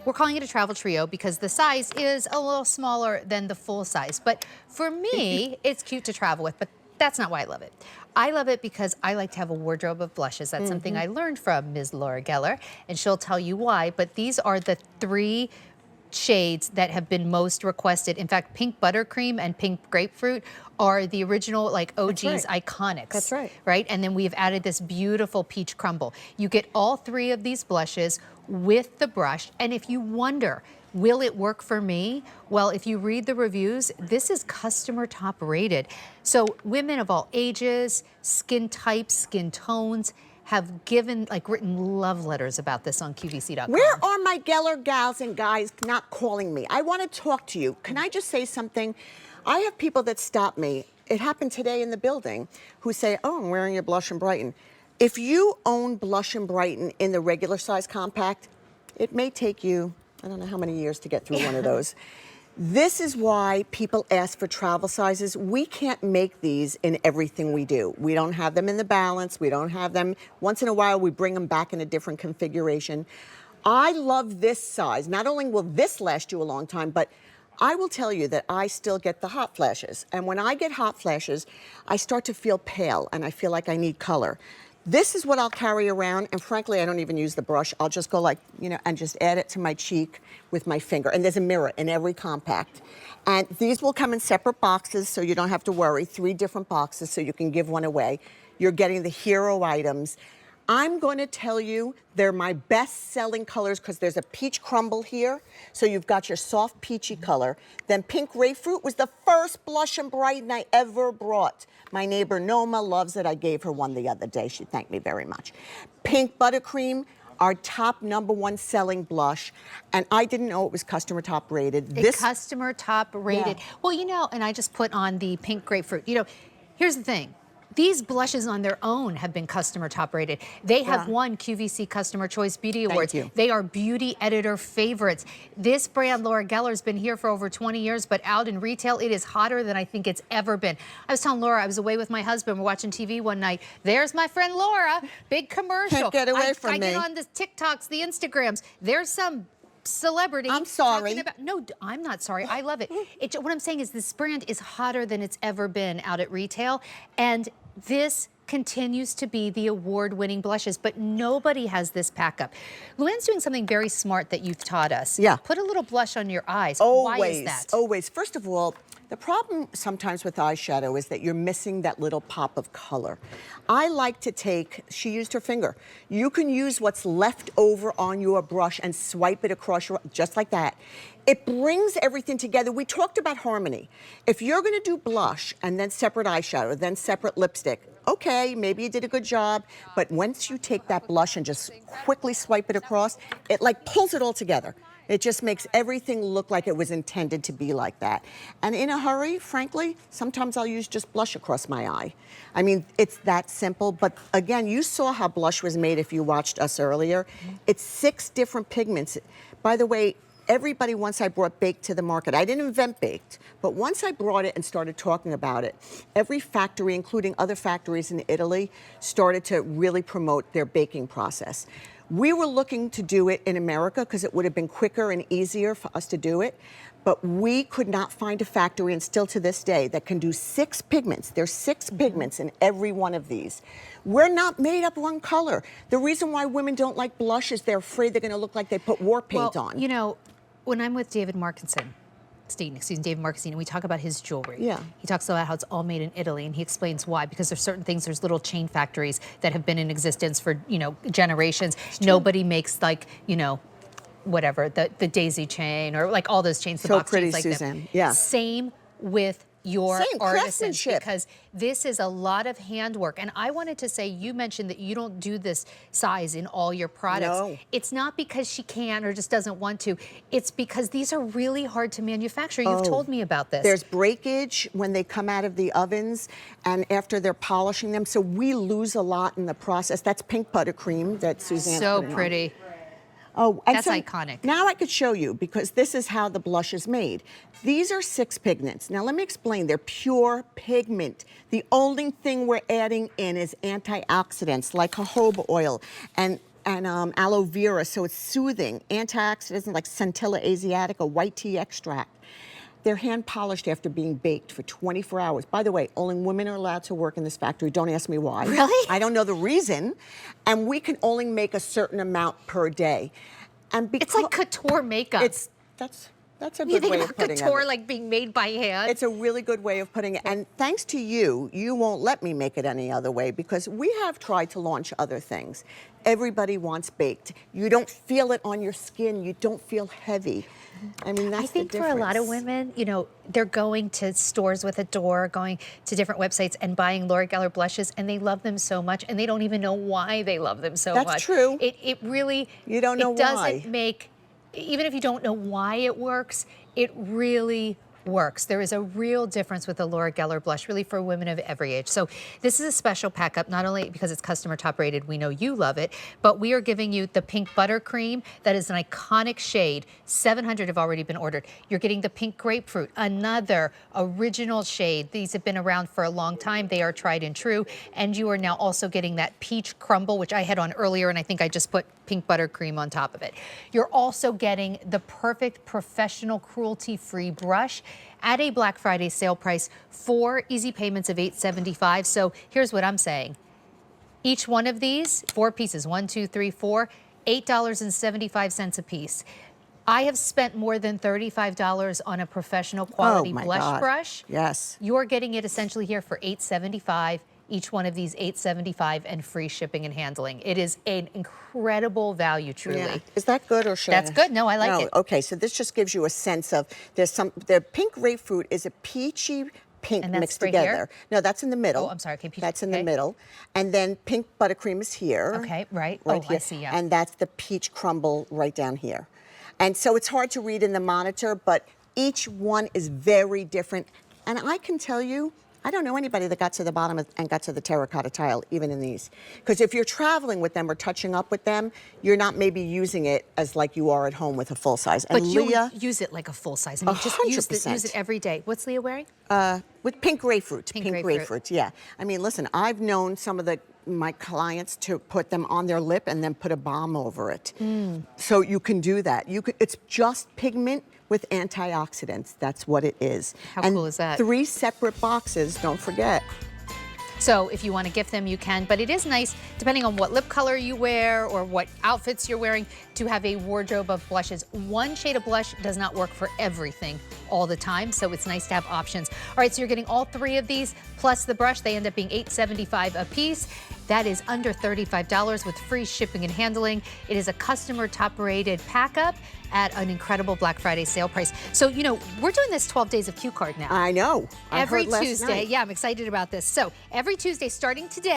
We're calling it a travel trio because the size is a little smaller than the full size. But for me, it's cute to travel with, but that's not why I love it. I love it because I like to have a wardrobe of blushes. That's something I learned from Ms. Laura Geller, and she'll tell you why. But these are the 3 shades that have been most requested. In fact, pink buttercream and pink grapefruit are the original, like, OG's iconics. That's right. Right? And then we've added this beautiful peach crumble. You get all 3 of these blushes with the brush. And if you wonder, will it work for me? Well, if you read the reviews, this is customer top rated. So women of all ages, skin types, skin tones, have written love letters about this on QVC.com. Where are my Geller gals and guys not calling me? I want to talk to you. Can I just say something? I have people that stop me. It happened today in the building who say, oh, I'm wearing your Blush-N-Brighten. If you own Blush-N-Brighten in the regular size compact, it may take you, I don't know how many years to get through one of those. This is why people ask for travel sizes. We can't make these in everything we do. We don't have them in the balance. We don't have them. Once in a while, we bring them back in a different configuration. I love this size. Not only will this last you a long time, but I will tell you that I still get the hot flashes. And when I get hot flashes, I start to feel pale and I feel like I need color. This is what I'll carry around, and frankly, I don't even use the brush. I'll just go like, you know, and just add it to my cheek with my finger. And there's a mirror in every compact. And these will come in separate boxes, so you don't have to worry. 3 different boxes, so you can give one away. You're getting the hero items. I'm going to tell you they're my best-selling colors because there's a peach crumble here, so you've got your soft peachy color. Then pink grapefruit was the first Blush-N-Brighten I ever brought. My neighbor Noma loves it. I gave her one the other day. She thanked me very much. Pink buttercream, our top #1 selling blush, and I didn't know it was customer top rated. It's customer top rated. Yeah. Well, you know, and I just put on the pink grapefruit. You know, here's the thing. These blushes on their own have been customer top rated. They have won QVC Customer Choice Beauty Awards. Thank you. They are beauty editor favorites. This brand, Laura Geller's been here for over 20 years, but out in retail, it is hotter than I think it's ever been. I was telling Laura, I was away with my husband. We're watching TV one night. There's my friend Laura, big commercial. Get away from me. I get on the TikToks, the Instagrams. There's some celebrity. I'm sorry. No, I'm not sorry. I love it. What I'm saying is this brand is hotter than it's ever been out at retail. And this continues to be the award-winning blushes, but nobody has this pack up. Luann's doing something very smart that you've taught us. Yeah. Put a little blush on your eyes. Always, why is that? always. First of all, the problem sometimes with eyeshadow is that you're missing that little pop of color. I like to take, she used her finger. You can use what's left over on your brush and swipe it across your, just like that. It brings everything together. We talked about harmony. If you're gonna do blush and then separate eyeshadow, then separate lipstick, okay, maybe you did a good job, but once you take that blush and just quickly swipe it across, it like pulls it all together. It just makes everything look like it was intended to be like that. And in a hurry, frankly, sometimes I'll use just blush across my eye. I mean, it's that simple, but again, you saw how blush was made if you watched us earlier. It's 6 different pigments. By the way, everybody, once I brought Baked to the market, I didn't invent Baked, but once I brought it and started talking about it, every factory, including other factories in Italy, started to really promote their baking process. We were looking to do it in America because it would have been quicker and easier for us to do it, but we could not find a factory, and still to this day, that can do 6 pigments. There's 6 pigments in every one of these. We're not made up one color. The reason why women don't like blush is they're afraid they're gonna look like they put war paint on. You know, when I'm with David Markinson, David Markinson, and we talk about his jewelry. Yeah. He talks about how it's all made in Italy, and he explains why. Because there's certain things, there's little chain factories that have been in existence for, you know, generations. Nobody makes, like, you know, whatever, the daisy chain or like all those chains, the box pretty, chains like Suzanne. them. Yeah. Same with your Same artisans, craftsmanship. because this is a lot of handwork. And I wanted to say, you mentioned that you don't do this size in all your products. No. It's not because she can't or just doesn't want to. It's because these are really hard to manufacture. You've told me about this. There's breakage when they come out of the ovens and after they're polishing them, so we lose a lot in the process. That's pink buttercream that Suzanne So put on. pretty. Oh, and That's so iconic. Now I could show you, because this is how the blush is made. These are 6 pigments. Now let me explain. They're pure pigment. The only thing we're adding in is antioxidants like jojoba oil and and aloe vera, so it's soothing. Antioxidants like Centella asiatica, white tea extract. They're hand polished after being baked for 24 hours. By the way, only women are allowed to work in this factory. Don't ask me why. Really? I don't know the reason. And we can only make a certain amount per day. And It's like couture makeup. That's a You good think way of about putting couture it. like being made by hand? It's a really good way of putting it. And thanks to you, you won't let me make it any other way because we have tried to launch other things. Everybody wants baked. You don't feel it on your skin. You don't feel heavy. I mean, that's I think the for a lot of difference. women, you know, they're going to stores with Adore, going to different websites and buying Laura Geller blushes, and they love them so much, and they don't even know why they love them so much. That's true. It really, You don't know it doesn't why. make, even if you don't know why it works, it really works. There is a real difference with the Laura Geller blush, really for women of every age. So this is a special pack up, not only because it's customer top rated, we know you love it, but we are giving you the pink buttercream. That is an iconic shade. 700 have already been ordered. You're getting the pink grapefruit, another original shade. These have been around for a long time. They are tried and true. And you are now also getting that peach crumble, which I had on earlier, and I think I just put pink buttercream on top of it. You're also getting the perfect professional cruelty-free brush at a Black Friday sale price, 4 easy payments of $8.75. So here's what I'm saying. Each one of these, 4 pieces, 1, 2, 3, 4, $8.75 a piece. I have spent more than $35 on a professional quality blush brush. Yes. You're getting it essentially here for $8.75. Each one of these $8.75 and free shipping and handling. It is an incredible value, truly. Yeah. Is that good or should That's good. No, I like it. Okay, so this just gives you a sense of the pink grapefruit is a peachy pink And that's mixed right together. here? No, that's in the middle. Oh, I'm sorry. Okay, peach, that's in the okay. middle. And then pink buttercream is here. Okay, right. Right Oh, here. I see, yeah. And that's the peach crumble right down here. And so it's hard to read in the monitor, but each one is very different. And I can tell you, I don't know anybody that got to the bottom and got to the terracotta tile, even in these. Because if you're traveling with them or touching up with them, you're not maybe using it as like you are at home with a full size. And But you Leah, use it like a full size. I mean, just use it every day. What's Leah wearing? with pink grapefruit. Pink grapefruit. Yeah. I mean, listen, I've known some of my clients to put them on their lip and then put a balm over it. So you can do that. It's just pigment with antioxidants. That's what it is. How and cool is that? 3 separate boxes, don't forget. So if you want to gift them, you can. But it is nice, depending on what lip color you wear or what outfits you're wearing, to have a wardrobe of blushes. One shade of blush does not work for everything all the time, so it's nice to have options. All right, so you're getting all 3 of these, plus the brush. They end up being $8.75 a piece. That is under $35 with free shipping and handling. It is a customer top-rated pack-up at an incredible Black Friday sale price. So, you know, we're doing this 12 days of Q Card now. I know. I Every heard last Tuesday. night. Yeah, I'm excited about this. So every Tuesday starting today,